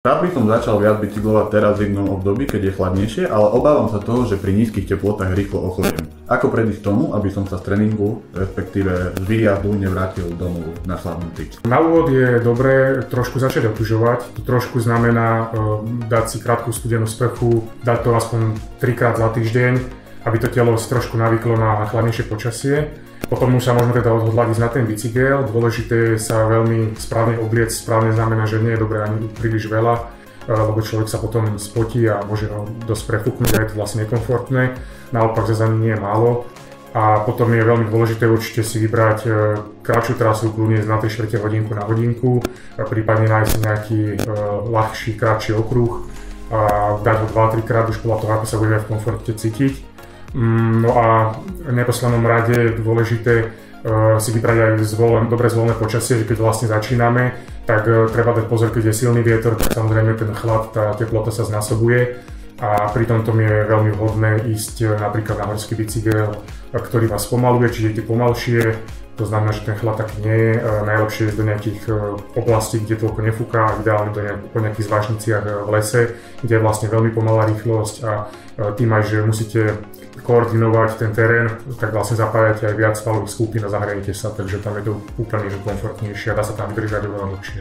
Rád by som začal viac bicyklovať teraz v jednom období, keď je chladnejšie, ale obávam sa toho, že pri nízkych teplotách rýchlo ochoriem. Ako predísť tomu, aby som sa z tréningu, respektíve z výjazdu nevrátil domov našľadnutý? Na úvod je dobré trošku začať otužovať. To trošku znamená dať si krátku studenú sprchu, dať to aspoň 3-krát za týždeň, aby to telo si trošku navyklo na chladnejšie počasie. Potom už sa možno teda odhodlať ísť na ten bicykel. Dôležité je sa veľmi správne obliecť. Správne znamená, že nie je dobré ani príliš veľa, lebo človek sa potom spotí a môže ho dosť prefúknuť a je to vlastne nekomfortné. Naopak zase ani nie je málo. A potom je veľmi dôležité určite si vybrať kratšiu trasu, kľudne na 3/4 hodinku na hodinku, prípadne nájsť nejaký ľahší, kratší okruh a dať ho 2-3 krát už podľa toho, ako sa bude v komforte cítiť. No a v neposlednom rade je dôležité si vybrať aj dobre zvolené počasie, že keď vlastne začíname, tak treba dať pozor, keď je silný vietor, tak samozrejme ten chlad, tá teplota sa znásobuje a pri tomto je veľmi vhodné ísť napríklad na horský bicykel, ktorý vás spomaluje, čiže ide pomalšie. To znamená, že ten chlad taký nie je. Najlepšie je do nejakých oblastí, kde toľko nefúka, ideálne po nejakých zvážniciach v lese, kde je vlastne veľmi pomalá rýchlosť a tým aj, že musíte koordinovať ten terén, tak vlastne zapájate aj viac svalových skupín a zahrajete sa, takže tam je to úplne komfortnejšie a dá sa tam vydržať oveľa dlhšie.